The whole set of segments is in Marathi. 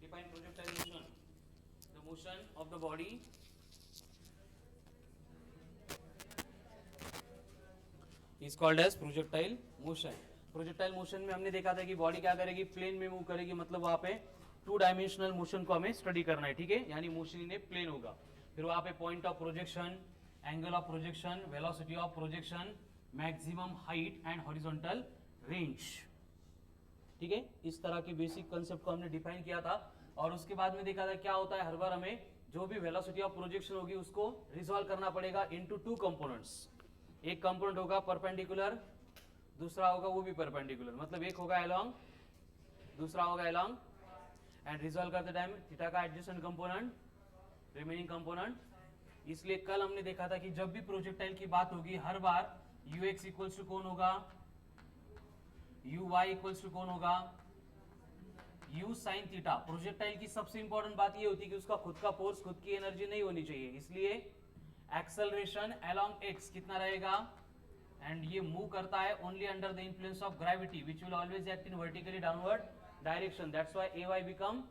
define projectile motion. The motion of the body is called as projectile motion. Projectile motion में हमने देखा था कि बॉडी क्या करेगी, प्लेन में मूव करेगी, मतलब वहां पे टू डायमेंशनल मोशन को हमें स्टडी करना है, ठीक है, यानी मोशन इन ए प्लेन होगा. फिर वहां पे point of projection, angle of projection, velocity of projection, maximum height and horizontal range, ठीक है. इस तरह के बेसिक कंसेप्ट को हमने डिफाइन किया था. और उसके बाद में देखा था क्या होता है, हर बार हमें जो भी वेलोसिटी ऑफ प्रोजेक्शन होगी उसको रिजॉल्व करना पड़ेगा इनटू टू कंपोनेंट्स. एक कंपोनेंट होगा परपेंडिकुलर, दूसरा होगा वो भी परपेंडिकुलर, मतलब एक होगा अलोंग, दूसरा होगा अलोंग, एंड रिजॉल्व करते टाइम थीटा का एडजेसेंट कंपोनेंट, रिमेनिंग कंपोनेंट. इसलिए कल हमने देखा था कि जब भी प्रोजेक्टाइल की बात होगी हर बार यू एक्स इक्वल्स टू कौन होगा, यू वाई इक्वल्स टू कौन होगा, यू साइन थीटा. प्रोजेक्टाइल की सबसे इंपॉर्टेंट बात ये होती है कि उसका खुद का फोर्स, खुद की एनर्जी नहीं होनी चाहिए, इसलिए एक्सेलरेशन अलोंग एक्स कितना रहेगा, एंड ये मूव करता है only under the influence of gravity which will always act in vertically downward direction. That's why a y become,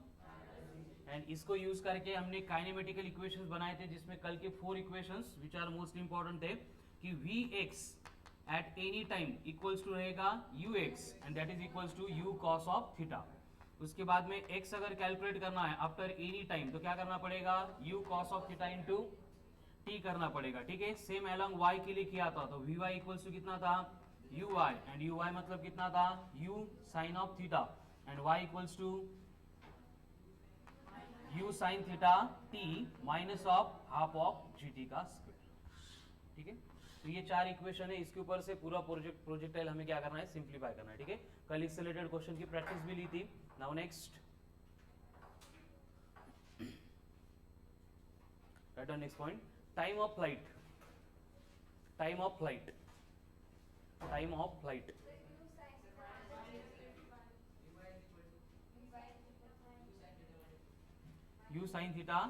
and इसको यूज करके हमने काइनेमेटिकल इक्वेशंस बनाए थे, जिसमें कल के 4 equations which are most important थे कि v x at any time equals to रहेगा u x, and that is equals to u cos of theta. उसके बाद में x अगर कैलकुलेट करना है आफ्टर एनी टाइम तो क्या करना पड़ेगा, u cos of theta into t करना पड़ेगा, ठीक है. सेम अलोंग y के लिए किया था तो vy इक्वल्स टू कितना था, uy, एंड uy मतलब कितना था, u sin of theta, and y equals to u sin theta t minus of half of gt का स्क्वायर, ठीक है. तो ये 4 इक्वेशन है, इसके ऊपर से पूरा प्रोजेक्टाइल हमें क्या करना है, सिंप्लीफाई करना है, ठीक है. कल इससे रिलेटेड क्वेश्चन की प्रैक्टिस भी ली थी. Now next, right on next point, time of flight. Time of flight, time of flight. u sin theta,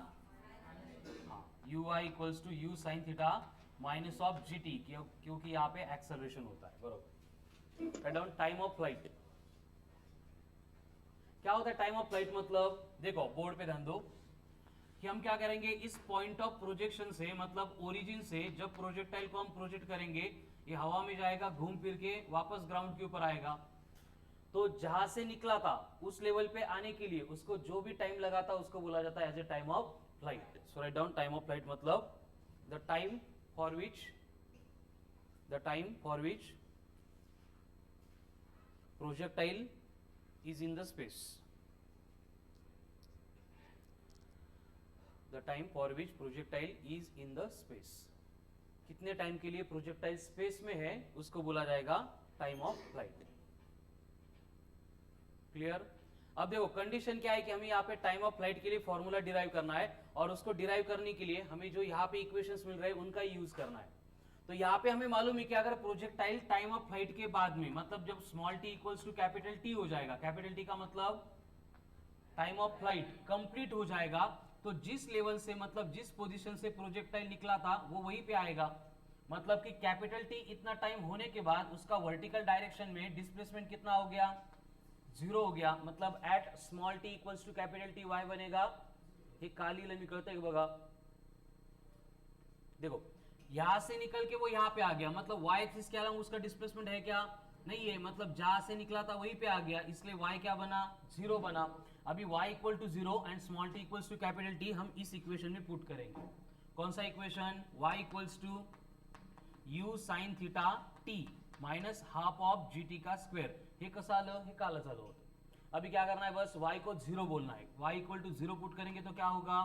ui equals to u sin theta minus of gt, क्योंकि यहाँ पे एक्सेलरेशन होता है, बरोबर. Write down time of flight. क्या होता है टाइम ऑफ फ्लाइट, मतलब देखो बोर्ड पे ध्यान दो कि हम क्या करेंगे, इस पॉइंट ऑफ प्रोजेक्शन से, मतलब ओरिजिन से जब प्रोजेक्टाइल को हम प्रोजेक्ट करेंगे, ये हवा में जाएगा, घूम फिर के वापस ग्राउंड के ऊपर आएगा. तो जहां से निकला था उस लेवल पे आने के लिए उसको जो भी टाइम लगा था उसको बोला जाता है as a time of flight. So write down time of flight मतलब the time for which, the time for which projectile is in the space, the time for which projectile is in the space. कितने टाइम के लिए प्रोजेक्टाइल स्पेस में है उसको बोला जाएगा टाइम ऑफ फ्लाइट. क्लियर. अब देखो कंडीशन क्या है कि हमें यहाँ पे टाइम ऑफ फ्लाइट के लिए फॉर्मूला डिराइव करना है, और उसको डिराइव करने के लिए हमें जो यहाँ पे इक्वेशंस मिल रहे हैं उनका यूज करना है. तो यहाँ पे हमें मालूम है कि अगर प्रोजेक्टाइल टाइम ऑफ फ्लाइट के बाद में, मतलब जब small T equals to capital T हो जाएगा, कैपिटल टी का मतलब टाइम ऑफ फ्लाइट कंप्लीट हो जाएगा, तो जिस लेवल से, मतलब जिस पोजीशन से प्रोजेक्टाइल निकला था वो वहीं पे आएगा. मतलब कि कैपिटल टी इतना टाइम होने के बाद उसका वर्टिकल डायरेक्शन में डिस्प्लेसमेंट कितना हो गया, 0 हो गया. मतलब at small T equals to capital T Y बनेगा, हे काली लंबी करते हैं बघा, देखो यहां से निकल के वो यहां पे आ गया, मतलब y एक्सिस के अलावा उसका डिस्प्लेसमेंट है क्या, नहीं है, मतलब जहां से निकला था वहीं पे आ गया, इसलिए y क्या बना, 0 बना. अभी y equal to 0 and small t equals to capital T हम इस इक्वेशन में पुट करेंगे. कौन सा equation, y equals to u sine theta t minus half of gt का स्क्वायर. हे कसं आलं, हे कालच आलं होतं. अभी क्या करना है, बस y को 0 बोलना है. y इक्वल टू 0 पुट करेंगे तो क्या होगा,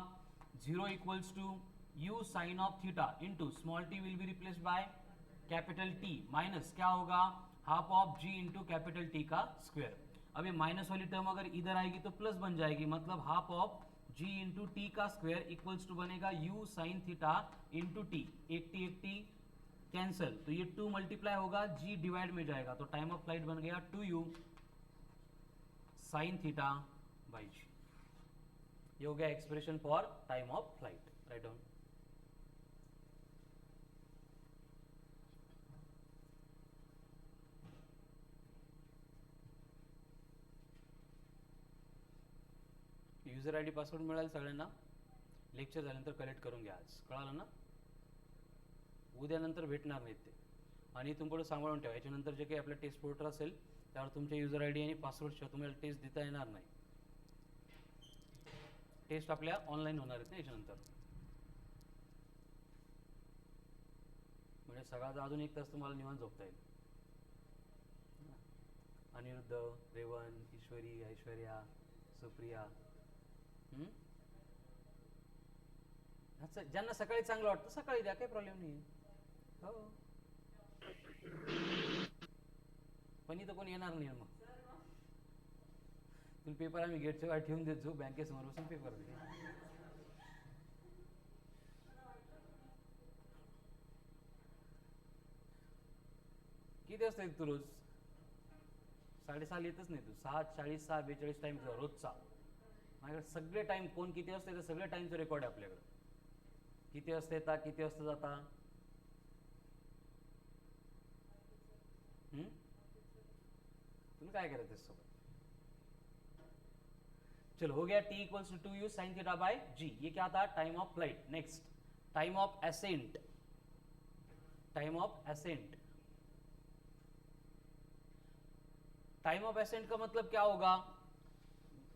0 equals to u sin of theta into small t will be replaced by capital T minus क्या होगा, half of g into capital T का स्क्वायर. अभी माइनस वाली टर्म अगर इधर आएगी तो प्लस बन जाएगी, मतलब half of g into T का स्क्वायर इक्वल्स टू बनेगा u sin theta into T. एक टी कैंसल, तो ये 2 मल्टीप्लाई होगा, g डिवाइड में जाएगा, तो टाइम ऑफ फ्लाइट बन गया 2u sin theta by g. ये हो गया expression for time of flight. Write down. User I D password मिळाल सगळ्यांना. लेक्चर झाल्यानंतर कलेक्ट करून घ्या. आज कळालं ना. उद्यानंतर भेटणार नाहीत ते. आणि इथून पुढे सांभाळून ठेवा. याच्यानंतर जे काही आपल्या टेस्ट पोर्टल असेल त्यावर तुमच्या युजर आय डी आणि पासवर्डशिवाय तुम्हाला टेस्ट देता येणार नाही. टेस्ट आपल्या ऑनलाईन होणार आहेत ना याच्यानंतर. म्हणजे सगळा अजून 1 तास तुम्हाला निवांत झोपता येईल. अनिरुद्ध, रेवन, ईश्वरी, ऐश्वर्या, सुप्रिया, ज्यांना सकाळी चांगलं वाटतं सकाळी द्या, काही प्रॉब्लेम नाही. हो पण इथं कोणी येणार नाही. मग तुला पेपर आम्ही गेटच्या बाहेर ठेवून देत जो बँकेसमोर बसून पेपर दे. किती वाजता येत तू रोज? 6:30 येतच नाही तू. 7:40, 6:42 टाइम रोजचा. माझ्याकडे सगळे टाइम कोण किती वाजता येतं सगळे टाइमचं रेकॉर्ड आहे आपल्याकडे. किती वाजता येता, किती वाजता जाता. तुला काय करायचं सोबत. चलो हो गया. T = 2u sin theta by g. ये क्या था? Time of flight. Next time of ascent. Time of ascent. Time of accent का मतलब क्या होगा?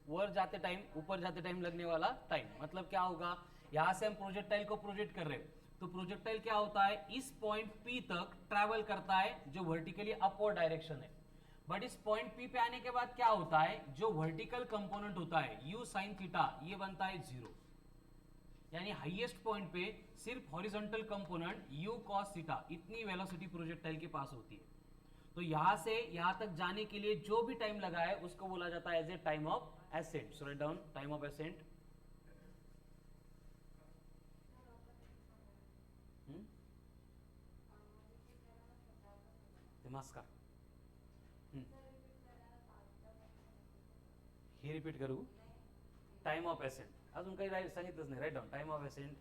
ऊपर जाते टाइम, ऊपर जाते टाइम लगने वाला टाइम. मतलब क्या होगा? यहां से हम प्रोजेक्टाइल को प्रोजेक्ट कर रहे हैं तो प्रोजेक्टाइल क्या होता है? इस पॉइंट P तक ट्रैवल करता है जो वर्टिकली अपवर्ड डायरेक्शन है. बट इस पॉइंट P पे आने के बाद क्या होता है? जो वर्टिकल कंपोनेंट होता है u sin थीटा ये बनता है 0. यानी हाईएस्ट पॉइंट पे सिर्फ horizontal component u cos theta इतनी वेलोसिटी प्रोजेक्टाइल के पास होती है. तो यहां से यहां तक जाने के लिए जो भी टाइम लगा है उसको बोला जाता है as a time of accent. So write down time of accent. नमस्कार. हे रिपीट करू. टाइम ऑफ एसेंट अजून काही सांगितलंच नाही. Write down time of ascent.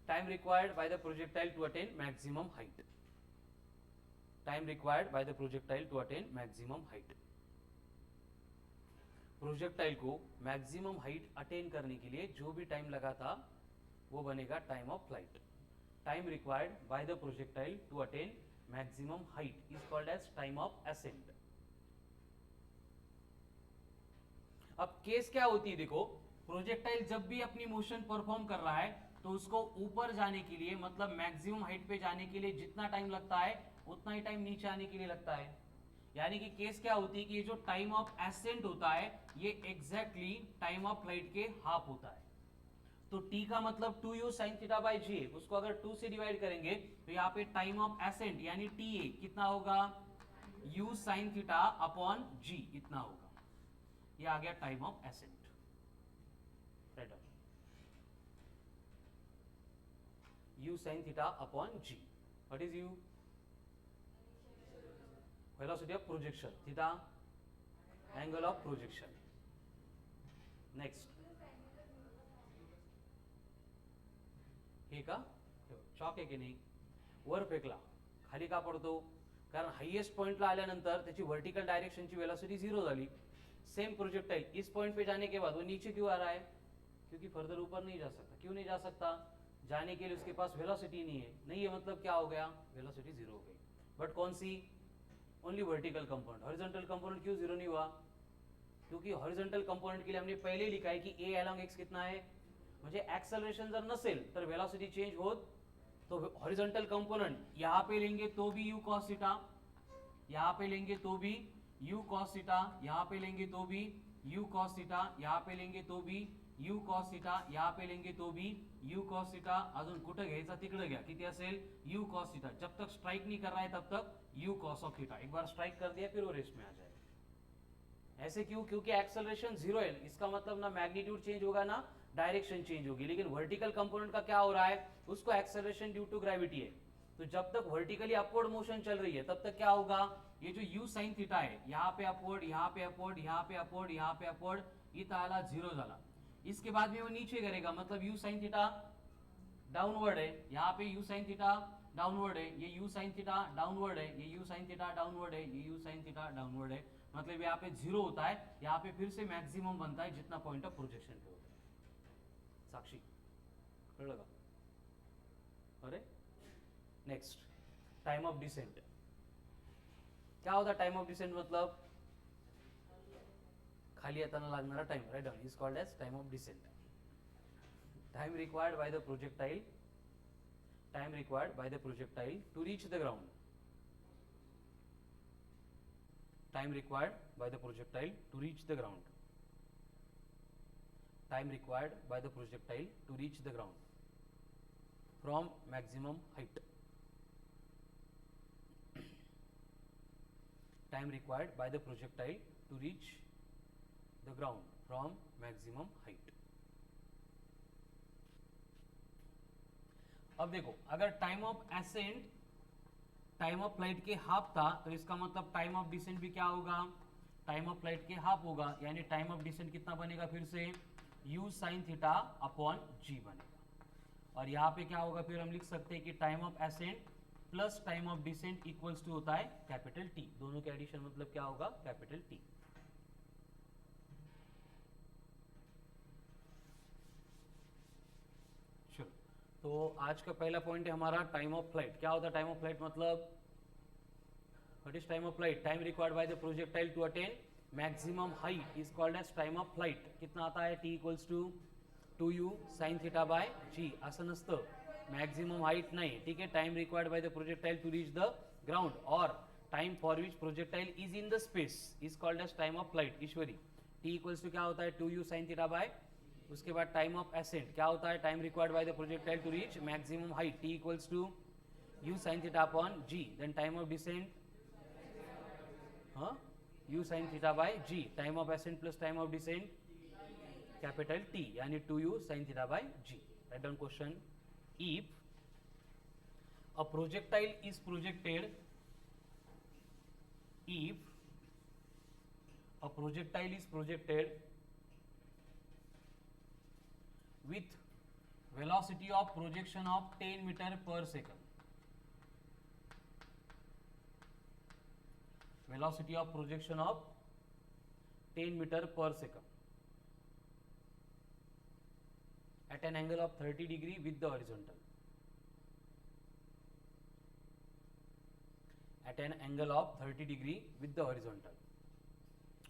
Time required by the projectile to attain maximum height. Time required by the projectile to attain maximum height. Projectile को मैक्सिमम हाइट अटेन करने के लिए जो भी टाइम लगा था वो बनेगा time of flight. Time required by the projectile to attain maximum height is called as time of ascent. अब केस क्या होती है देखो. प्रोजेक्टाइल जब भी अपनी मोशन परफॉर्म कर रहा है तो उसको ऊपर जाने के लिए मतलब मैक्सिमम हाइट पे जाने के लिए जितना टाइम लगता है उतना ही टाइम नीचे आने के लिए लगता है. यानी कि केस क्या होती है कि ये जो टाइम ऑफ एसेंट होता है ये exactly time of flight K half होता है. तो t का मतलब 2u sin theta by g. उसको अगर 2 से डिवाइड करेंगे तो यहाँ पे टाइम ऑफ एसेंट यानी ta कितना होगा? u sin theta upon g इतना होगा. ये आ गया time of ascent. Right. u sin theta upon g. What is u? Velocity of projection. Theta angle of projection. Next हे का चॉक आहे की नाही. वर फेकला खाली का पडतो? कारण हाईएस्ट पॉइंटला आल्यानंतर त्याची वर्टिकल डायरेक्शनची वेलोसिटी 0 झाली. सेम प्रोजेक्टाइल इस पॉइंट पे जाने के बाद वो नीचे क्यों आ रहा है? क्योंकि फर्दर ऊपर नहीं जा सकता. क्यों नहीं जा सकता? जाने के लिए उसके पास वेलोसिटी नहीं है. नहीं है मतलब क्या हो गया? वेलोसिटी 0 हो गई. बट कौन सी? Only vertical component. Horizontal component क्यों 0 नहीं हुआ? क्योंकि हॉरिजॉन्टल कंपोनेंट के लिए हमने पहले लिखा है कि a अलॉन्ग x कितना है. म्हणजे एक्सेलरेशन जर नसेल तर वेलोसिटी चेंज होत. तो हॉरिजॉन्टल कंपोनेंट यहाँ पे लेंगे तो भी u cos थीटा, यहाँ पे लेंगे तो भी u cos थीटा, यहाँ पे लेंगे तो भी u cos थीटा, यहाँ पे लेंगे तो भी u cos थीटा, यहाँ पे लेंगे तो भी u cos थीटा. अजून कुठं घ्यायचा तिकडे घ्या. किती असेल? u cos theta. जब तक स्ट्राइक नहीं कर रहा है तब तक u cos ऑफ थीटा. एक बार स्ट्राइक कर दिया फिर वो रेस्ट में आ जाएगा. ऐसे क्यों? क्योंकि एक्सेलरेशन 0 है. इसका मतलब ना मैग्नीट्यूड चेंज होगा ना डायरेक्शन चेंज होगी. लेकिन वर्टिकल कंपोनेंट का क्या हो रहा है? उसको एक्सेलरेशन ड्यू टू ग्रेविटी है. तो जब तक वर्टिकली अपवर्ड मोशन चल रही है तब तक क्या होगा? ये जो u sin थीटा है यहाँ पे अपवर्ड, यहाँ पे अपवर्ड, यहाँ पे अपवर्ड, यहाँ पे अपवर्ड, इथं आला 0 झाला. इसके बाद में वो नीचे करेगा मतलब u sin थीटा डाउनवर्ड है. यहाँ पे u sin थीटा डाउनवर्ड है, ये u sin थीटा डाउनवर्ड है, ये u sin थीटा डाउनवर्ड है, ये u sin थीटा डाउनवर्ड है, मतलब यहाँ पे 0 होता है, यहाँ पे फिर से मैक्सिमम बनता है जितना पॉइंट ऑफ प्रोजेक्शन पे होता है। साक्षी कळलं का? अरे नेक्स्ट टाइम ऑफ डिसेंट। क्या होता है टाइम ऑफ डिसेंट? मतलब खाली येताना लागणारा time, right down, is called as time of descent. Time required by the projectile, time required by the projectile to reach the ground, time required by the projectile to reach the ground, time required by the projectile to reach the ground from maximum height, time required by the projectile to reach the ground from maximum height। अब देखो, अगर time of ascent time of flight K half था तो इसका मतलब टाइम ऑफ डिसेंट भी क्या होगा? Time of flight K half होगा, यानी टाइम ऑफ डिसेंट कितना बनेगा? फिर से u sin theta upon g बनेगा। और यहाँ पे क्या होगा? फिर हम लिख सकते हैं कि time of ascent plus time of descent equals to होता है कैपिटल T। दोनों के एडिशन मतलब क्या होगा? Capital T। तो आज का पहला पॉइंट है हमारा टाइम ऑफ फ्लाइट। क्या होता है टाइम ऑफ फ्लाइट? मतलब what is time of flight? Time required by the projectile to attain maximum height is called as time of flight. कितना आता है? t equals to 2u sin theta by g। असं नसतं, मॅक्झिमम हाइट नाही, ठीक है। Time required by the projectile to reach the ground और time for which projectile is in the space is called as time of flight. Ishwari, t equals to क्या होता है? 2u sin थीटा बाय, उसके बाद टाइम ऑफ एसेंट क्या होता है? Time required by the projectile to reach maximum height, t equals to u sin theta upon g। Then time of descent, हाँ, u sin theta by g। Time of ascent plus time of descent capital T, यानी 2u sin theta by g। Right down question. If a projectile is projected, if a projectile is projected with velocity of projection of 10 meter per second, velocity of projection of 10 meter per second at an angle of 30 degree with the horizontal, at an angle of 30 degree with the horizontal,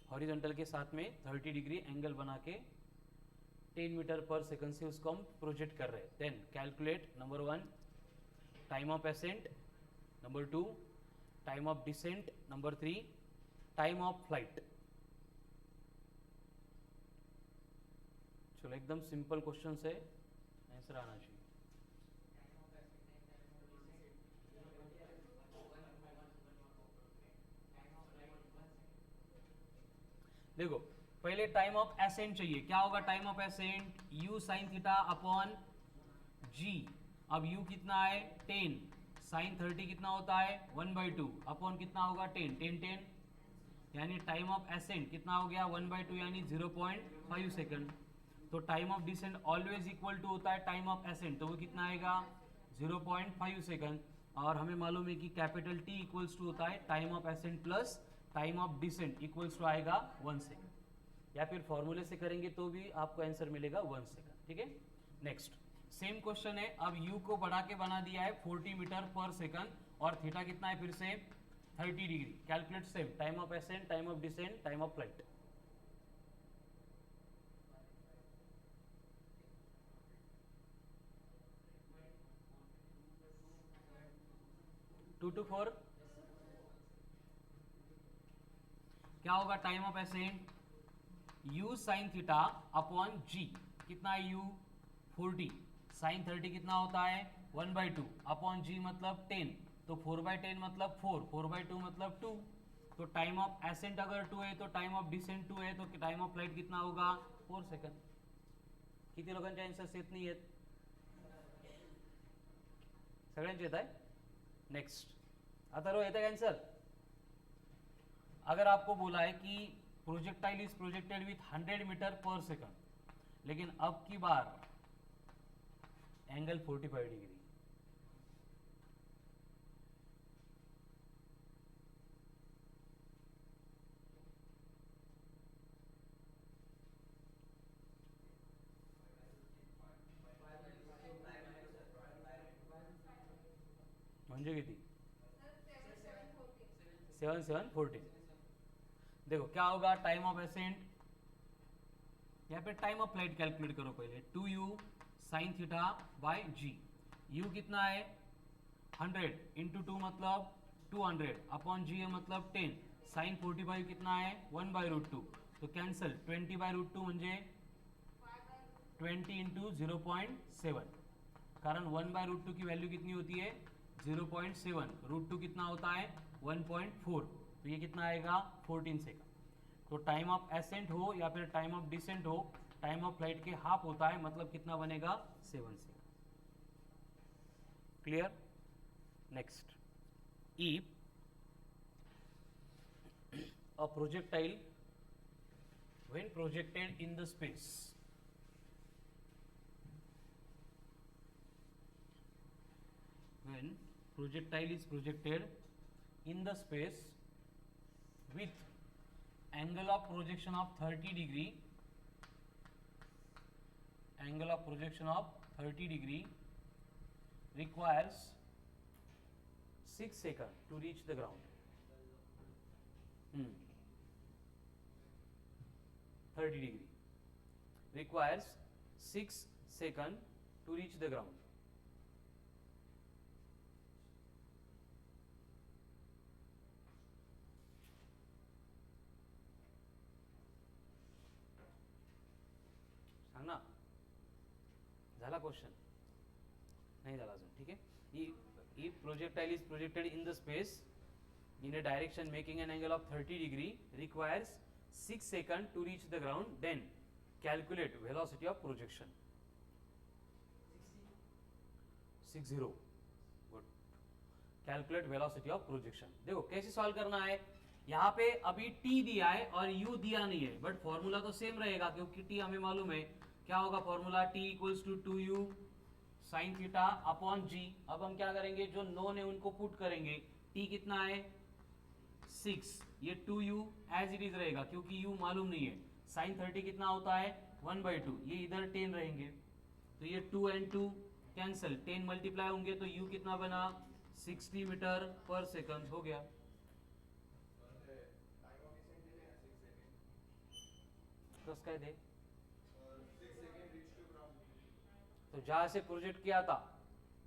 horizontal के साथ में 30 डिग्री एंगल बना के 10 मीटर पर सेकंड से उसको हम प्रोजेक्ट कर रहे हैं। Then calculate number 1 time of ascent, number 2 time of descent, number 3 time of flight. चलो एकदम सिंपल क्वेश्चन है, आंसर आना चाहिए। देखो पहले टाइम ऑफ एसेंट चाहिए। क्या होगा time of ascent? u sin theta upon g। अब u कितना है? 10, sin 30 कितना होता है? 1/2 अपॉन कितना होगा? 10, 10 10, यानी टाइम ऑफ एसेंट कितना हो गया? 1/2 यानी 0.5 सेकंड। तो time of descent always equal to होता है टाइम ऑफ एसेंट, तो वो कितना आएगा? 0.5 सेकंड। और हमें मालूम है कि कैपिटल T इक्वल्स टू होता है time of ascent plus time of descent equals to आएगा 1 सेकंड, या फिर फॉर्मूले से करेंगे तो भी आपको आंसर मिलेगा 1 सेकंड, ठीक है। नेक्स्ट सेम क्वेश्चन है। अब u को बढ़ा के बना दिया है 40 मीटर पर सेकंड और थीटा कितना है? फिर से 30 degree. Calculate same time of ascent, time of descent, time of flight. 2 to 4 क्या होगा? Time of ascent u sin theta upon g। कितना है u? 40, sin 30 कितना होता है? 1/2 अपॉन g मतलब 10, तो 4/10 मतलब 4, 4/2 मतलब 2। तो टाइम ऑफ एसेंट अगर 2 है तो टाइम ऑफ डिसेंट 2 है, तो टाइम ऑफ फ्लाइट कितना होगा? 4 सेकंड। किती लोकांचे आन्सर्स येत नाही आहेत? सगळ्यांचे येत आहे? नेक्स्ट आता रो येत आहे आन्सर। अगर आपको बोला है कि projectile is projected with 100 metre per second, लेकिन अब की बार एंगल 45 डिग्री, म्हणजे किती 7 7 14। देखो क्या होगा, टाइम ऑफ एसेंट, यहाँ पे टाइम ऑफ फ्लाइट कैलकुलेट करो पहले, 2u sine theta by g. u कितना है 100 इंटू 2 मतलब 200 अपॉन जी है मतलब 10, साइन 45 कितना है 1/√2, तो कैंसल 20/√2 म्हणजे 20 इंटू 0.7, कारण 1/√2 की वैल्यू कितनी होती है 0.7, √2 कितना होता है 1.4, तो ये कितना आएगा 14 सेकंड। तो टाइम ऑफ एसेंट हो या फिर टाइम ऑफ डिसेंट हो, time of flight K half होता है, मतलब कितना बनेगा 7 second. Clear? Next, if a projectile when projected in the space when projectile is projected in the space with angle of projection of 30 degree, angle of projection of 30 degree requires 6 seconds to reach the ground. 30 degree requires 6 seconds to reach the ground. सांग ना, झाला क्वेश्चन? नाही झाला अजून, ठीक आहे. If projectile is projected in the space in a direction making an angle of 30 degree requires 6 seconds to reach the ground, then calculate velocity of projection. 60 good, calculate velocity of projection. देखो कैसे सॉल्व करना है, यहाँ पे अभी t दिया है और u दिया नहीं है, बट फॉर्मूला तो सेम रहेगा क्योंकि t हमें मालूम है। क्या होगा formula, t equals to 2u sine theta upon g। अब हम क्या करेंगे, जो नोन है उनको पुट करेंगे। t कितना है 6, ये 2u एज इट इज रहेगा क्योंकि u मालूम नहीं है। साइन 30 कितना होता है 1/2, ये इधर 10 रहेंगे, तो ये 2 and 2 कैंसल, 10 मल्टीप्लाई होंगे तो u कितना बना 60 मीटर पर सेकंड हो गया। कस काय दे, तो जहां से प्रोजेक्ट किया था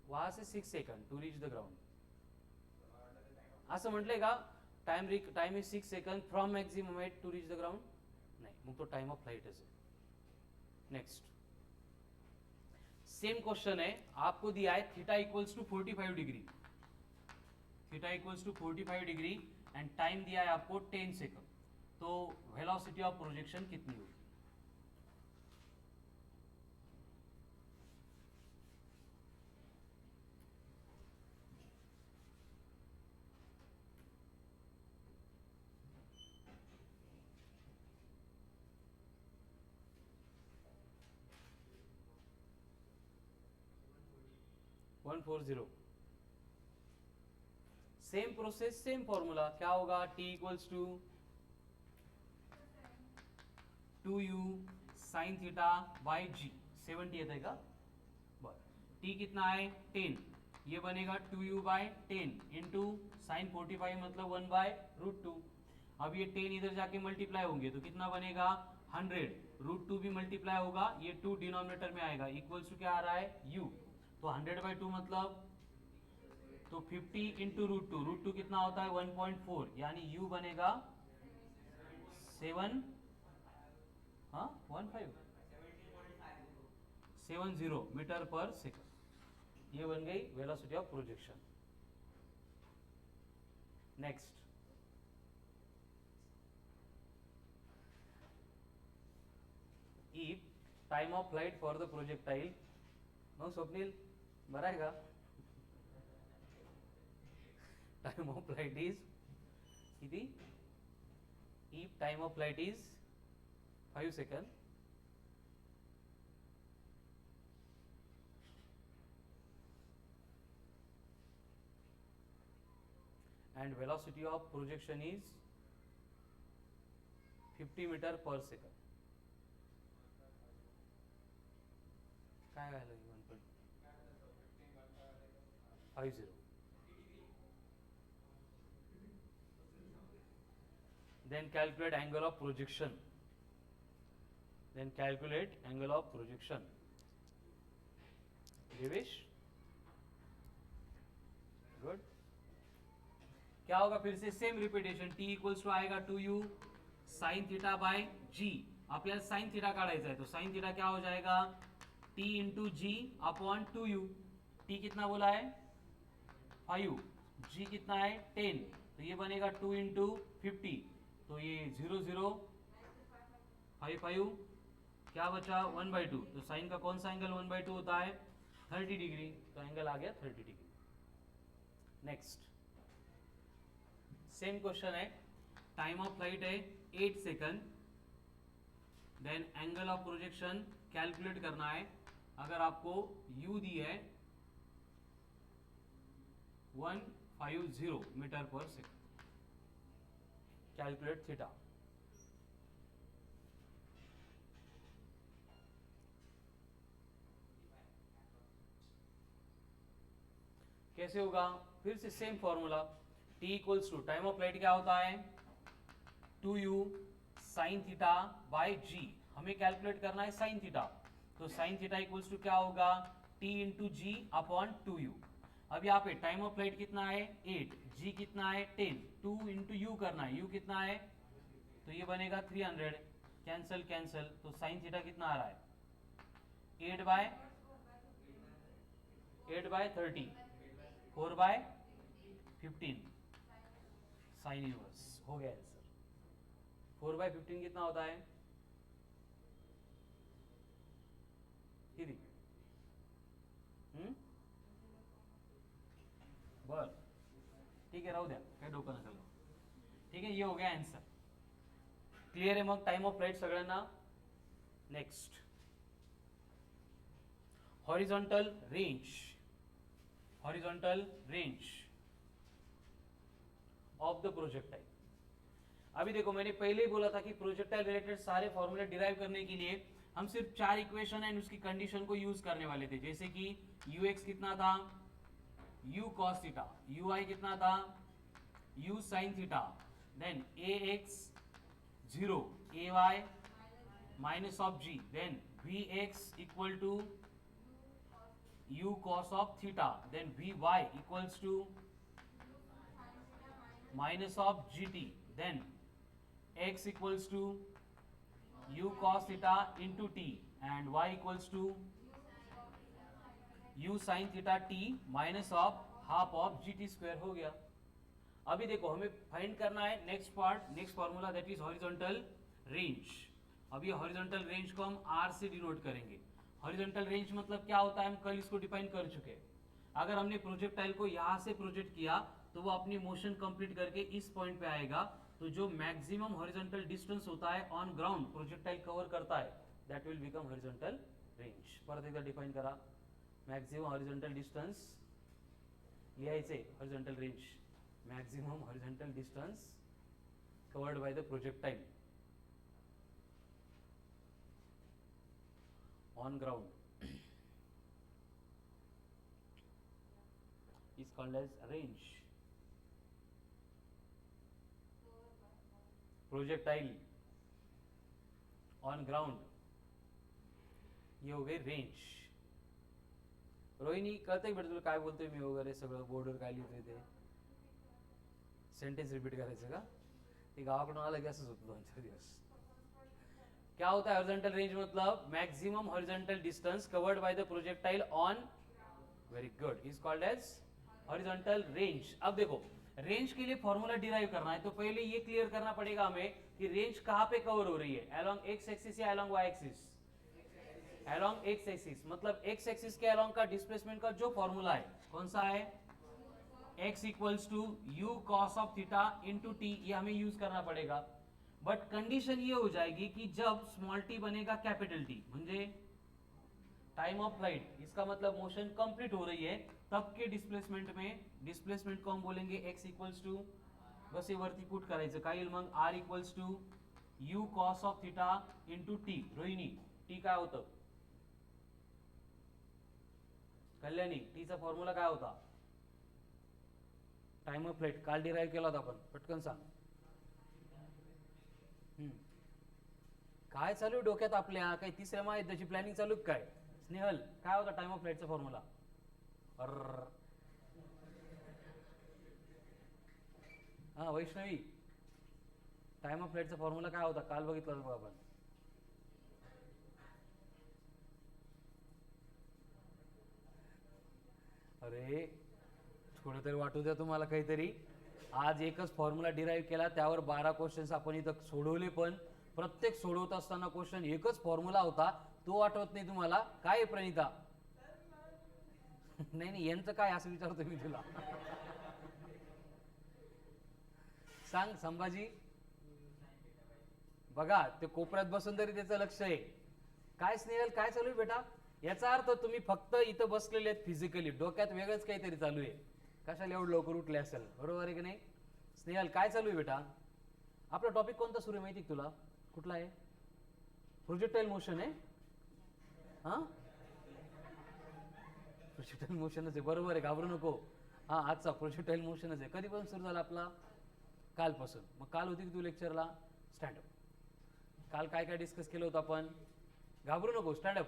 वहां से 6 second to reach the ground, असं म्हटलंय का time is 6 second from maximum height to reach the ground, नाही, मग तो टाइम ऑफ फ्लाइटच आहे। नेक्स्ट सेम क्वेश्चन है, आपको दिया है theta equals to 45 degree, theta equals to 45 degree and time दिया है आपको 10 सेकंड, तो वेलोसिटी ऑफ प्रोजेक्शन कितनी होगी? One 140। Same process same formula, क्या होगा t equals to 2u sine theta by g, 70 येत आहे का? बर, t कितना है 10, ये बनेगा 2u बाय 10 इंटू साइन 45 मतलब 1/√2। अब ये 10 इधर जाके मल्टीप्लाई होंगे तो कितना बनेगा 100, √2 भी मल्टीप्लाई होगा, ये 2 डिनोमिनेटर में आएगा, इक्वल्स टू क्या आ रहा है u, तो 100/2 मतलब तो 50 इंटू √2 कितना होता है 1.4, यानी u बनेगा 7 हाँ 70 मीटर पर सेकंड। ये बन गई velocity of projection. Next, if time of flight for the projectile, मग स्वप्नील बरं आहे का? टाइम ऑफ फ्लाइट इज किती? If time of flight is 5 second and velocity of projection is 50 metre per second, काय व्हायला 1.50 then calculate angle of projection. Then calculate angle of projection. Devesh, good. क्या होगा फिर से same repetition. T equals to आएगा 2u साइन थीटा बाय जी. आपल्याला साइन थीटा काढायचा है तो साइन थीटा क्या हो जाएगा t इंटू जी अपॉन 2u. t कितना बोला है 5, g कितना है 10, तो ये बनेगा 2 इंटू 50, तो ये 0 0 5 5, क्या बचा 1/2. तो साइन का कौन सा एंगल 1/2 होता है 30 डिग्री, तो एंगल आ गया 30 डिग्री. नेक्स्ट सेम क्वेश्चन है. टाइम ऑफ फ्लाइट है 8 second. Then angle of projection calculate करना है. अगर आपको u दी है 150 मीटर पर सेकंड. Calculate theta. कैसे होगा फिर से same formula. t equals to time of flight क्या होता है 2u sine theta by g. हमें कैलकुलेट करना है साइन थीटा, तो साइन थीटा इक्वल्स टू क्या होगा t इंटू जी अपॉन 2u. अब यहाँ पे टाइम ऑफ फ्लाइट कितना है 8, g कितना है 10, 2 इंटू यू करना है, u कितना है, तो ये बनेगा 300. कैंसल कैंसल, तो साइन थीटा कितना आ रहा है 8 बाय 30, 4 बाय 15 साइन इनवर्स. हो गया आंसर. 4 बाय 15 कितना होता है किती बर. ठीक आहे राहू द्या, काय डोकं नका लावू. ठीक आहे, ये हो गया आंसर. क्लियर आहे मग टाइम ऑफ फ्लाइट सगळ्यांना. Next horizontal range. Horizontal range of the projectile. अभी देखो मैंने पहले ही बोला था कि प्रोजेक्टाइल रिलेटेड सारे फॉर्मूले डिराइव करने के लिए हम सिर्फ 4 इक्वेशन एंड उसकी कंडीशन को यूज करने वाले थे. जैसे कि ux कितना था u cos थीटा, ui कितना था u sin theta, then ax 0, ay minus of g, then vx equal to u cos of theta, then vy equals to minus of gt, then x equals to u cos theta into t and y equals to u sin theta t minus of half of gt square. हो गया. अभी देखो हमें फाइंड करना है next part, next formula that is horizontal range. अब ये हॉरिजॉन्टल रेंज को हम r से डिनोट करेंगे. हॉरिजॉन्टल रेंज मतलब क्या होता है हम कल इसको डिफाइन कर चुके हैं. अगर हमने प्रोजेक्टाइल को यहाँ से प्रोजेक्ट किया तो वो अपनी मोशन कंप्लीट करके इस पॉइंट पे आएगा, तो जो मैक्सिमम हॉरिजॉन्टल डिस्टेंस होता है ऑन ग्राउंड प्रोजेक्टाइल कवर करता है that will become horizontal range. परत एकदा डिफाइन करा. मैक्सिमम हॉरिजॉन्टल डिस्टन्स लिहायचे horizontal range, maximum horizontal distance covered by the projectile on ground is called as range. Projectile on ground, ये हो गई रेंज. रोहिणी कळतंय बेटा तुला काय बोलतोय मी वगैरे सगळं बोर्डवर काय लिहितोय ते. सेंटेन्स रिपीट करायचं का ते गावाकडून आलं की असंच होतं 2-4 दिवस. क्या होता है हॉरिजॉन्टल रेंज मतलब maximum horizontal distance covered by the projectile on, very good, is called as horizontal range. अब देखो रेंज के लिए फॉर्मूला डिराइव करना है तो पहले ये क्लियर करना पड़ेगा हमें कि रेंज कहां पे कवर हो रही है, अलोंग एक्स एक्सिस या along Y axis. Along X axis मतलब एक्स एक्सिस के अलोंग का डिस्प्लेसमेंट का जो फॉर्मूला है कौन सा है x equals to u cos of theta into t, ये हमें यूज करना पड़ेगा. बट कंडीशन ये हो जाएगी कि जब स्मॉल टी बनेगा कैपिटल टी म्हणजे टाइम ऑफ फ्लाइट, इसका मतलब मोशन कंप्लीट हो रही है, तब के डिस्प्लेसमेंट में डिस्प्लेसमेंट को हम बोलेंगे x इक्वल्स टू, बस ये वरती पुट करायचं काय येईल मग r equals to u cos of theta into t. Rohini t काय होतं कल्याणी, टीचा फॉर्म्युला काय होता टाइम ऑफ फ्लाइट काल डिराइव केला होता आपण, पटकन सांग. हम्म. काय चालू आहे डोक्यात आपल्या? काही तिसऱ्या महायुद्धाची प्लॅनिंग चालू आहे काय? स्नेहल, काय होता टाइम ऑफ फ्लाईटचा फॉर्म्युला? अर हा वैष्णवी, टाइम ऑफ फ्लाईटचा फॉर्म्युला काय होता? काल बघितला होता बघ आपण. अरे थोडं तरी वाटू द्या तुम्हाला काहीतरी. आज एकच फॉर्म्युला डिराईव्ह केला, त्यावर 12 क्वेश्चन्स आपण इथं सोडवले, पण प्रत्येक सोडवत असताना क्वेश्चन एकच फॉर्म्युला होता, तो आठवत नाही तुम्हाला? काय आहे प्रणिता? नाही नाही, यांचं काय असं विचारतो मी तुला. सांग संभाजी. बघा ते कोपऱ्यात बसून तरी त्याचं लक्ष आहे. काय स्नेहल, काय चालू आहे बेटा? याचा अर्थ तुम्ही फक्त इथं बसलेले आहेत फिजिकली, डोक्यात वेगळंच काहीतरी चालू आहे. कशाला एवढं लवकर उठले असेल? बरोबर आहे की नाही? स्नेहल काय चालू आहे बेटा? आपला टॉपिक कोणता सुरू आहे माहिती आहे तुला? कुठला आहे? प्रोजेक्टाईल मोशन आहे. हा प्रोजेक्टाईल मोशनच आहे, बरोबर आहे, घाबरू नको. हा आजचा प्रोजेक्टाईल मोशनच आहे. कधीपासून सुरू झाला आपला? कालपासून. मग काल होती की तू लेक्चरला? स्टँडअप. काल काय काय डिस्कस केलं होतं आपण? घाबरू नको, स्टँडअप.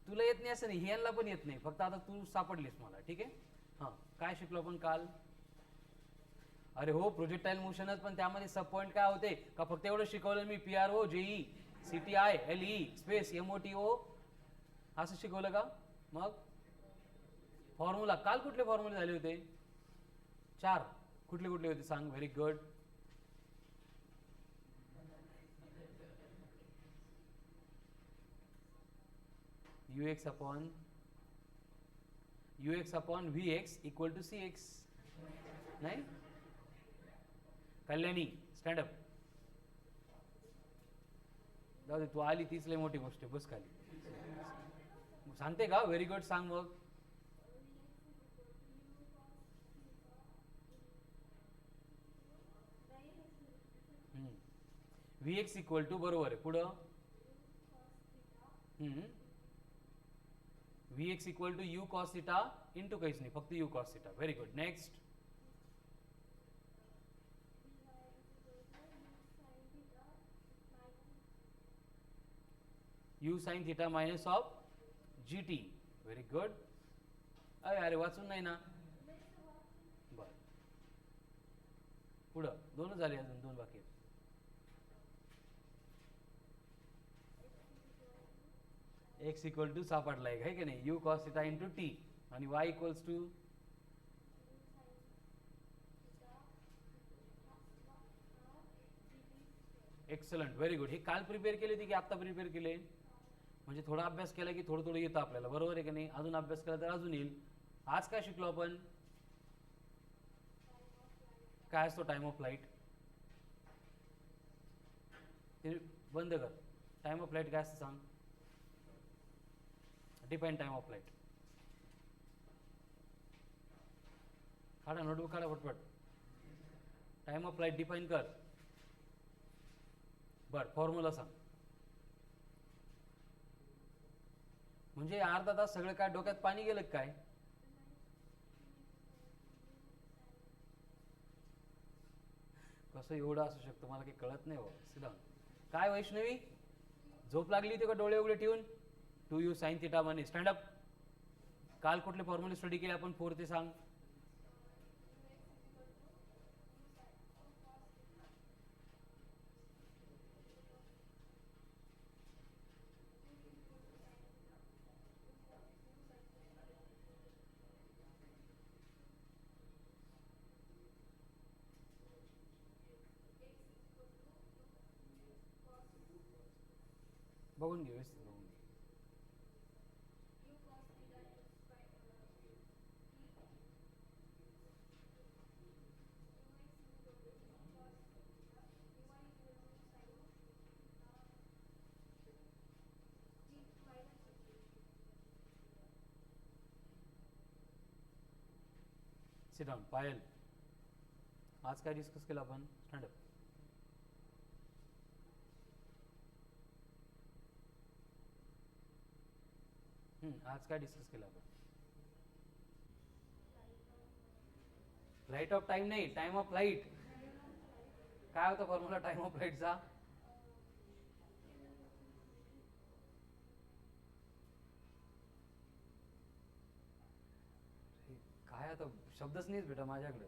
तुला येत नाही असं नाही, यांना पण येत नाही, फक्त आता तू सापडलीस मला, ठीक आहे. हां काय शिकलो आपण काल? अरे हो प्रोजेक्टाईल मोशनच, पण त्यामध्ये सब पॉईंट काय होते का? फक्त एवढं शिकवलं मी, PRO JE CTI LE space MOTO असं शिकवलं का? मग फॉर्म्युला काल कुठले फॉर्म्युले झाले होते? 4. कुठले कुठले होते सांग? Very good. UX upon VX equal to CX. नाही कल्याणी, स्टँडअप. जाऊ दे, तू आली तीच लय मोठी गोष्ट आहे, बस खाली. सांगते का? व्हेरी गुड, सांग मग. VX इक्वल टू, बरोबर आहे, पुढं. VX equal to U cos theta into काहीच नाही, फक्त U cos theta. Very good. Next. U sin theta minus of GT. Very good. अरे अरे वाचून नाही ना? बर, पुढं दोनच झाले, अजून 2 बाकी आहेत. X इक्वल टू सापडला एक आहे की नाही? U cos theta into T. आणि Y equals to excellent, very good. हे काल प्रिपेअर केले होते की आता प्रिपेअर केले? म्हणजे थोडा अभ्यास केला की थोडं थोडं येतं आपल्याला, बरोबर आहे की नाही? अजून अभ्यास केला तर अजून येईल. आज काय शिकलो आपण? काय असतो टाइम ऑफ फ्लाईट? ते बंद कर. टाइम ऑफ फ्लाईट काय असतं सांग? Define time of flight. काढा नोटबुक, काढा पटपट. टाइम ऑफ फ्लाईट डिफाईन कर. बर, फॉर्म्युला सांग. म्हणजे अर्धा तास सगळं काय डोक्यात पाणी गेलं काय? कसं एवढं असू शकतं मला काही कळत नाही हो. सिद्धा काय वैष्णवी, झोप लागली होती का डोळे उघडे ठेवून? 2U sin थिटा म्हणे. स्टँडअप. काल कुठले फॉर्म्युले स्टडी केले आपण? 4 ते सांग. बघून घे, व्यवस्थित बघून घे. Sit down. पायल, आज काय डिस्कस केलं आपण? स्टँडअप. आज काय डिस्कस केलं आपण? लाईट ऑफ टाइम नाही, टाइम ऑफ लाईट. काय होता फॉर्म्युला टाइम ऑफ फ्लाईटचा? काय आता शब्दच नाहीच बेटा माझ्याकडे.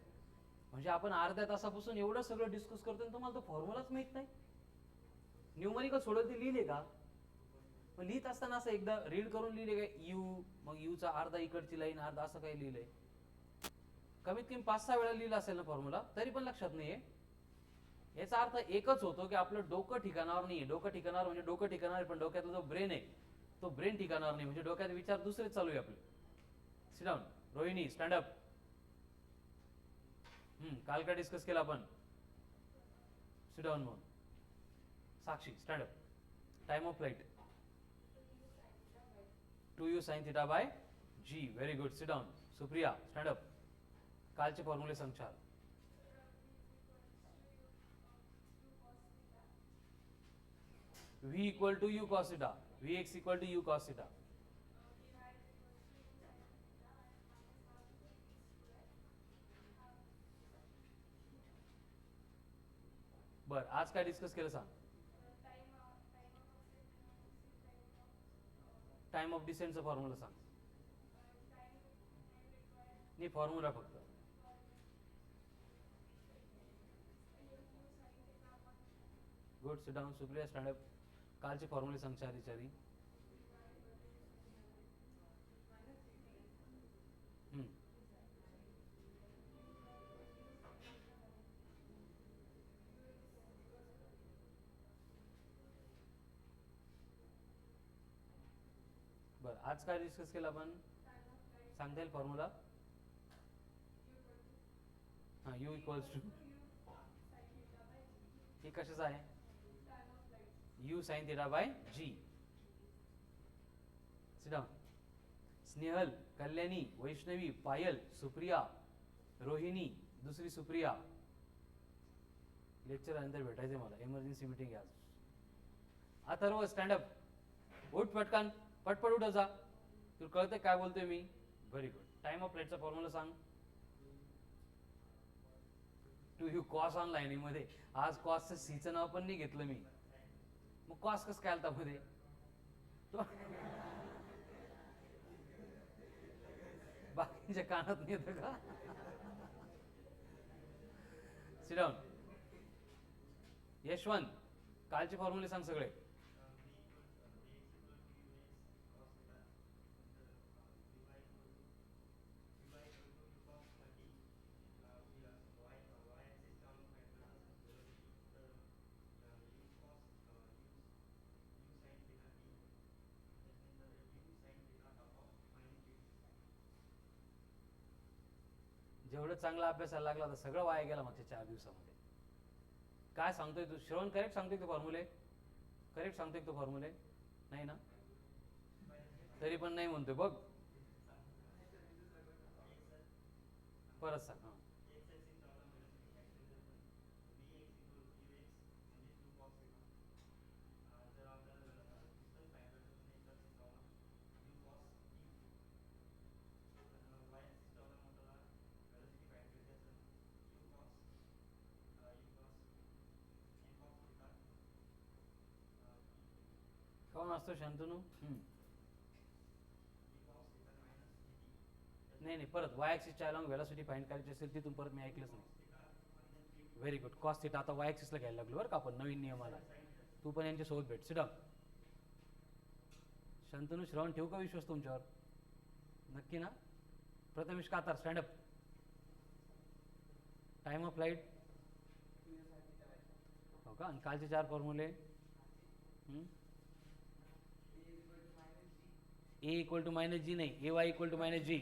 म्हणजे आपण अर्ध्या तासापासून एवढं सगळं डिस्कस करतो आणि तुम्हाला तो फॉर्म्युलाच माहित नाही. न्यूमरिकल सोडत ते लिहिले का? मग लिहित असताना असं एकदा रीड करून लिहिले काय यू, मग यूचा अर्धा इकडची लाईन अर्धा असं काही लिहिलंय. कमीत कमी 5-6 वेळा लिहिला असेल ना फॉर्म्युला, तरी पण लक्षात नाहीये. याचा अर्थ एकच होतो की आपलं डोकं ठिकाणावर नाहीये. डोकं ठिकाणावर म्हणजे डोकं ठिकाणावर, पण डोक्यातला जो ब्रेन आहे तो ब्रेन ठिकाणावर नाही. म्हणजे डोक्यात विचार दुसरेच चालू आहे आपले. Sit down. Rohini stand up. काल काय डिस्कस केला आपण? Sit down. मग Sakshi stand up. Time of flight 2u sin theta by g. Very good. Sit down. Supriya stand up. कालचे फॉर्म्युले सांग 4. v equal to u cos theta, vx equal to u cos theta. बर, आज काय डिस्कस केलं सांग? टाइम ऑफ डिसेंटचा फॉर्म्युला सांग. नाही, फॉर्म्युला फक्त. Good. Sit down. Supriya stand up. कालचे फॉर्म्युले सांग 4. बर, आज काय डिस्कस केलं आपण? सांगता येईल फॉर्म्युला? हां, यू इक्वल्स टू, हे कशाचं आहे? U sine theta by g. Sit down. Snehal, Kalyani, Vaishnavi, Payal, Supriya, Rohini, दुसरी सुप्रिया. लेक्चर नंतर भेटायचंय मला, इमर्जन्सी मीटिंग आहे आज. Atharva stand up. उठ पटकन, पटपट उठ जा. तुला कळतंय काय बोलतोय मी? Very good. टाइम ऑफ फ्लाइटचा फॉर्म्युला सांग. 2u cos ऑन लाईनीमध्ये. आज कॉसचं सीचं नाव पण नाही घेतलं मी. मग कॉस कसं काय आलता मध्ये? बाकीच्या कानात नाही येतं का? Sit down. यशवंत, कालचे फॉर्म्युले सांग सगळे. जेवढं चांगला अभ्यासाला लागला तर सगळं वाया गेला मागच्या 4 दिवसामध्ये. काय सांगतोय तू? श्रवण करेक्ट सांगतोय तो फॉर्म्युले? करेक्ट सांगतोय तो फॉर्म्युले? नाही ना? तरी पण नाही म्हणतोय बघ. परत सांग. हां, कोण असतो शांतनू? नाही नाही, परत वाय ॲक्सिसच्या अलॉंग व्हेलॉसिटी फाइंड करायची असेल तिथून परत मी ऐकलंच नाही. Very good. कॉस थिटा आता वाय ॲक्सिसला घ्यायला लागलो बरं का आपण नवीन नियमाला. तू पण यांच्यासोबत भेट. Sit down. शांतनू, श्रवण, ठेवू का विश्वास तुमच्यावर? नक्की ना? Prathamesh Katar stand up. Time of flight हो का? आणि कालचे 4 फॉर्म्युले? A equal to minus g नाही, a y equal to minus g.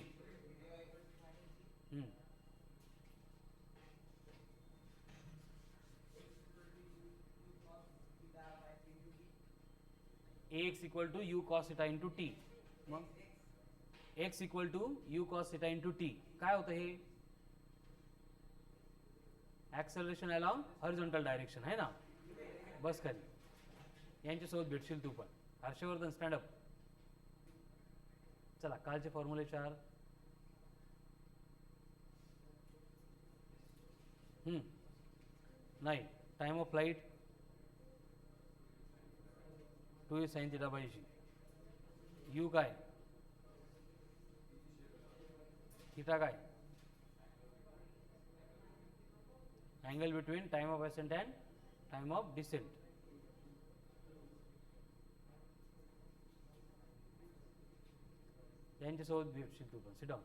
A x equal to u cos theta into t. मग x equal to u cos theta into t काय होतं हे? ॲक्सलरेशन अलॉंग हॉरिझॉन्टल डायरेक्शन आहे ना? बस खाली. यांच्यासोबत भेटशील तू पण. Harshvardhan stand up. चला, कालचे फॉर्म्युले 4. नाही, time of flight 2 sin theta by g. U काय, थीटा काय, angle between time of ascent and time of descent. यांच्यासोबत भेटशील तू पण. Sit down.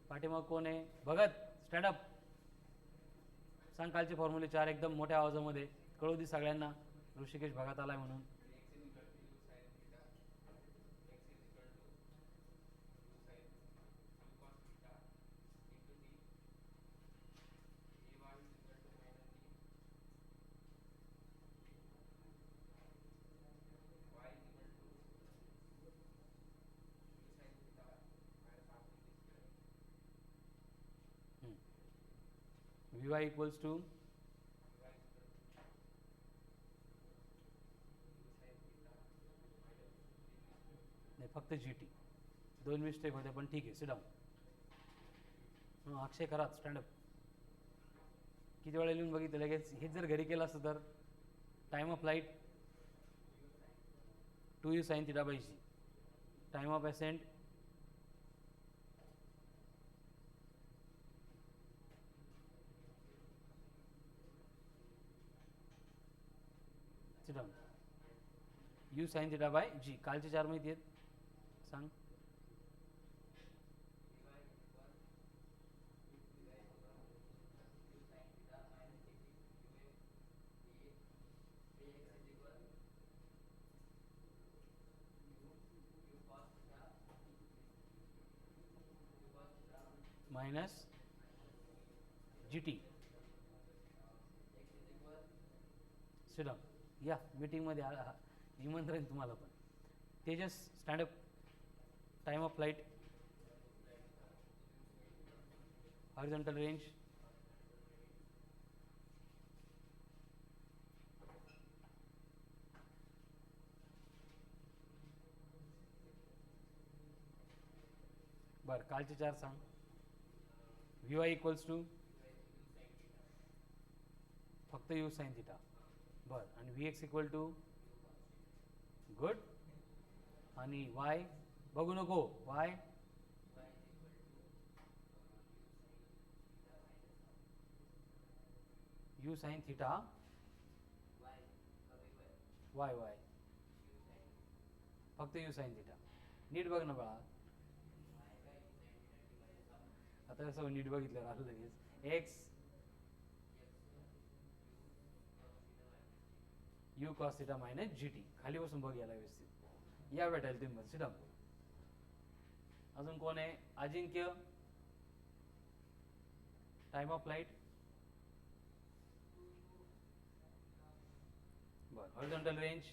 पाठीमाग कोण आहे? भगत, स्टँडअप. सांग कालचे फॉर्म्युले 4 एकदम मोठ्या आवाजामध्ये. कळू दे सगळ्यांना ऋषिकेश भगत आलाय म्हणून. Vy इक्वल्स टू नाही फक्त जी टी. 2 मिस्टेक होते पण ठीक आहे. Sit down. अक्षय करा स्टँडअप. किती वेळा लिहून बघितलं लगेच. हेच जर घरी केलं असतं तर time of flight 2u sin theta by g. Time of ascent sit down u sin theta by g. कालचे 4 माहिती आहेत. सांग. Minus g t. Sit down. या मीटिंगमध्ये निमंत्रण तुम्हाला पण. Tejas stand up. Time of flight horizontal range बर. कालचे 4 सांग. Vy इक्वल्स टू फक्त u sin थिटा. बर. आणि Vx इक्वल टू गुड. आणि y बघू नको. y u sin theta y y फक्त u sin थिटा. नीट बघ ना बाळा. आता कसं नीट बघितलं आलं लगेच. X u cos theta minus g t. खाली बसून बघ याला व्यवस्थित. या भेटायला तुम्ही बस. Sit down. अजून कोण आहे? अजिंक्य. टाइम ऑफ फ्लाइट बर. हॉरिझॉन्टल रेंज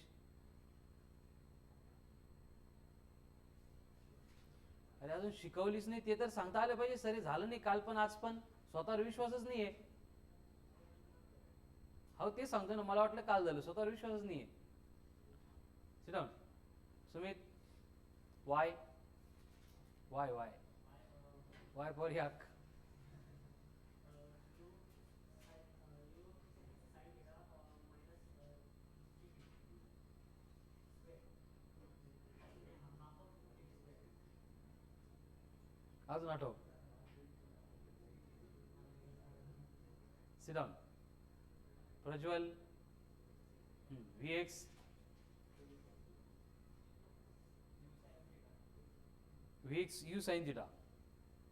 अरे अजून शिकवलीच नाही ते तर सांगता आलं पाहिजे. सर झालं नाही काल पण आज पण. स्वतःवर विश्वासच नाहीये. हो ते सांगतो ना. मला वाटलं काल झालं. स्वतःवर विश्वासच नाहीये. Sit down. Sumit. Y y y y for याक. अजून आठव. Sit down. Prajwal. Vx u sin theta.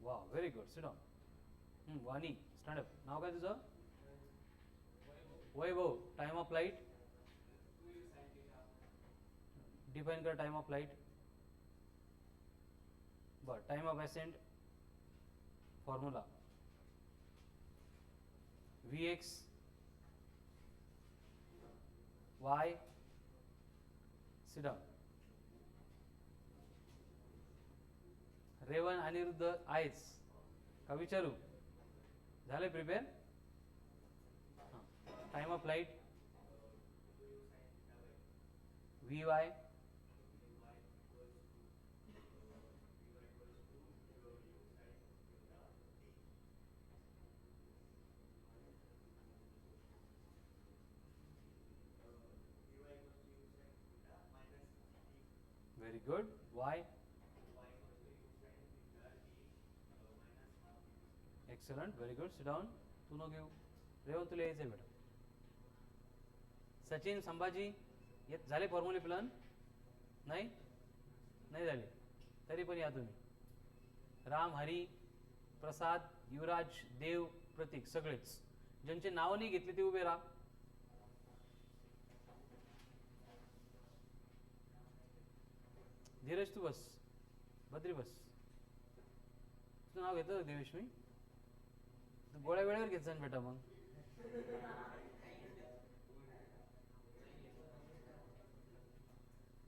वा very good. Sit down. Vani stand up. नाव काय तुझं? Vaibhav. Time of flight define कर. टाइम ऑफ फ्लाइट बर. Time of ascent formula Vx y. Sit down. Revan Aniruddha आहेच का विचारू? झाले prepare? Time of flight Vy Very good. Why? Excellent. Very good. Sit down. तू नको घेऊ. रेवंत तुला यायचंय बेटा. सचिन, संभाजी येत झाले फॉर्म्युले प्लन? नाही नाही झाले, तरी पण या तुम्ही. राम, हरी, प्रसाद, युवराज, देव, प्रतीक सगळेच. ज्यांचे नाव नाही घेतले ते उभे राहा. धीरज तू बस. बद्री बस. तुझं नाव घेतो देवेश मी. तू गोळ्या वेळेवर घेत जा बेटा. मग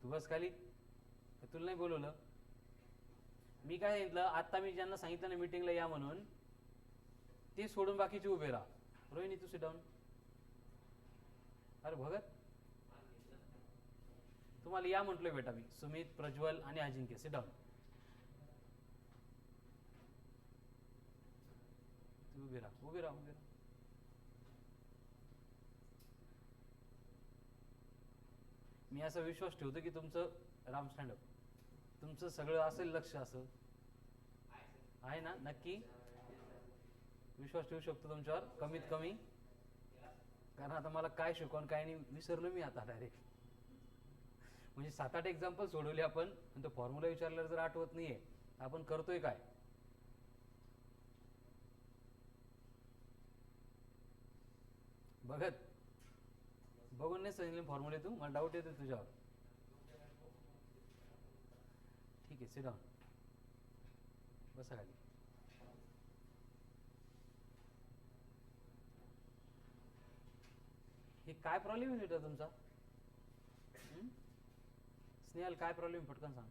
तू बस खाली. तुला नाही बोलवलं मी. काय सांगितलं आता मी ज्यांना सांगितलं ना मीटिंगला या म्हणून, ते सोडून बाकीचे उभे राहा. रोहिणी तू सिट डाऊन. अरे भगत, तुम्हाला या म्हटलोय बेटा मी. सुमित, प्रज्वल आणि अजिंक्य सिट डाऊन. उभे राहा, उभे राहा, उभे राहा. मी असा विश्वास ठेवतो की तुमचं राम स्टँडअप, तुमचं सगळं असेल लक्ष. असं आहे ना? नक्की विश्वास ठेवू शकतो तुमच्यावर कमीत कमी. कारण आता मला काय शिकवण काय नाही विसरलो मी आता डायरेक्ट. म्हणजे 7-8 एक्झाम्पल सोडवले आपण, पण तो फॉर्म्युला विचारल्यावर जर आठवत नाहीये आपण करतोय काय. बघत बघून नाही सांगितले फॉर्म्युले तू? मला डाऊट येतो तुझ्यावर. ठीक आहे, सिट डाऊन. बसा खाली. हे काय प्रॉब्लेम आहे बेटा तुमचा? स्नेहल काय प्रॉब्लेम? पटकन सांग.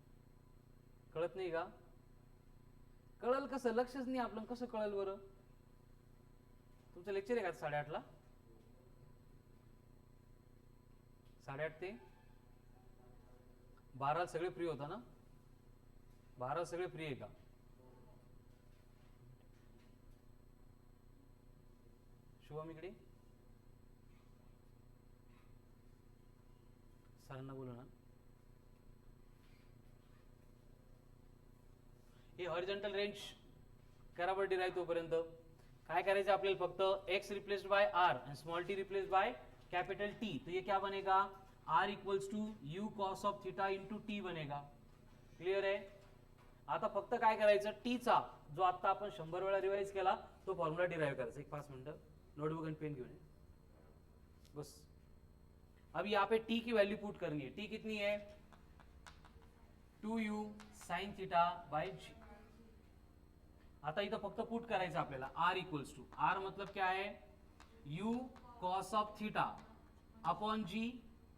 कळत नाही का? कळल कसं? लक्षच नाही आपलं, कसं कळल बरं? तुमचं लेक्चर आहे का 8:30 ला? 8:30 ते 12 सगळे फ्री होता ना? 12 सगळे फ्री आहे का? शुभम इकडे. सरांना बोलू ना. हे हॉरिझॉन्टल रेंज करा बरं डिराइव. तोपर्यंत काय करायचं आपल्याला? फक्त x replaced by r and small t replaced by capital t. तो ये क्या बनेगा? R equals to u cos of theta into t बनेगा. क्लियर आहे? आता फक्त काय करायचं? टी चा जो आता आपण 100 वेळा रिवाइज केला तो फॉर्म्युला डिराइव करायचा. एक 5 मिनटं नोटबुक एंड पेन घेऊन ये. बस. अब यहाँ पे टी की वैल्यू पुट करनी है. टी कितनी है? 2u साइन थीटा बाय जी. आता इथं फक्त पुट करायचं आपल्याला. आर इक्वल्स टू, आर मतलब क्या है? u cos of theta upon g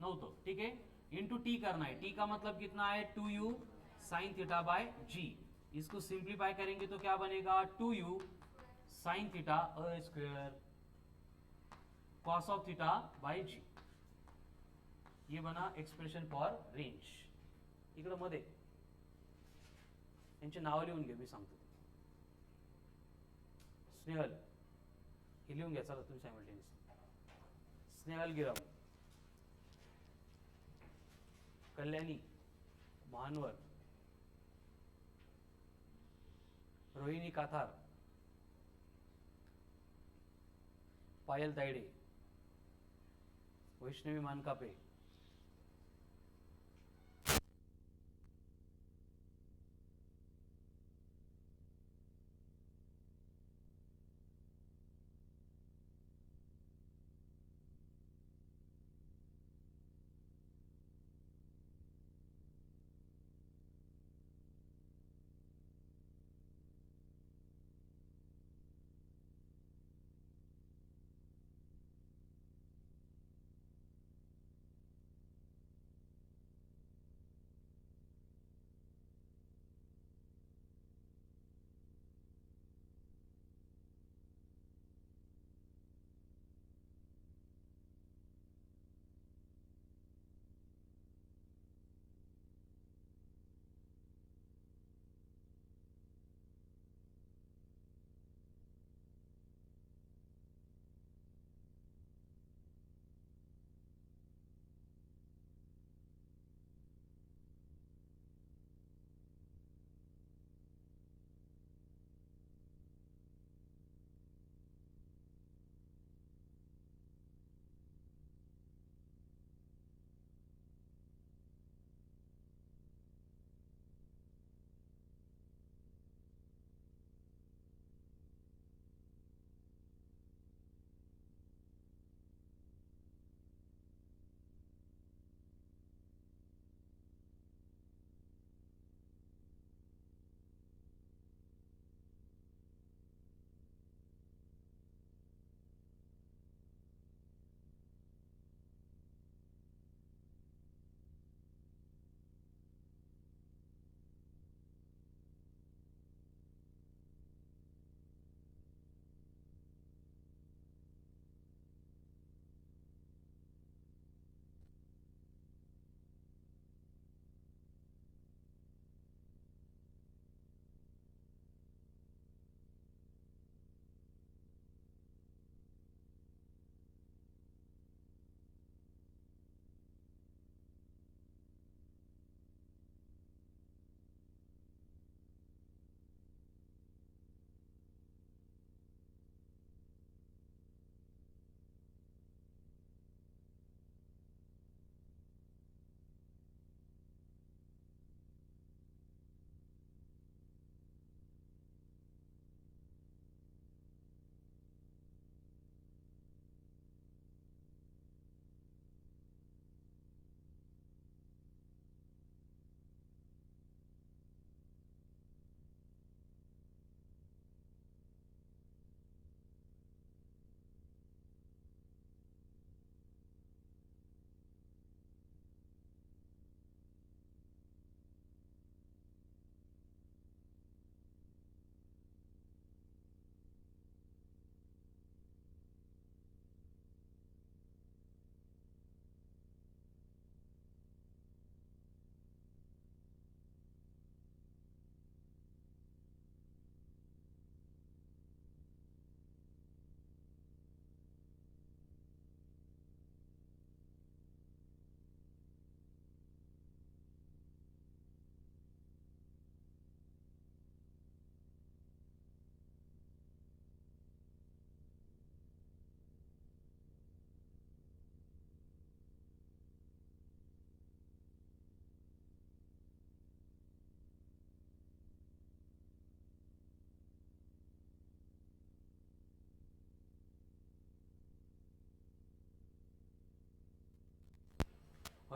नव्हतं, ठीक है, इंटू टी करना है. टी का मतलब कितना है? 2u साइन थीटा बाय जी. इसको सिंप्लीफाई करेंगे तो क्या बनेगा? 2u sine theta square cos of theta by g. ये बना एक्सप्रेशन फॉर रेंज. इकडं मध्ये यांची नावं लिहून घे, मी सांगतो. स्नेहल हे लिहून घ्या. चला तुम्ही सायमल्टेनियस. स्नेहल गिराम, कल्याणी महानवर, रोहिणी काथार, पायल तायडे, वैष्णवी मानकापे,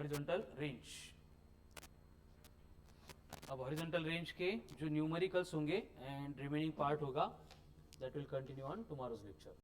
हॉरिजॉन्टल रेंज। अब हॉरिजॉन्टल रेंज के जो न्यूमेरिकल्स होंगे एंड रिमेनिंग पार्ट होगा that will continue on tomorrow's lecture.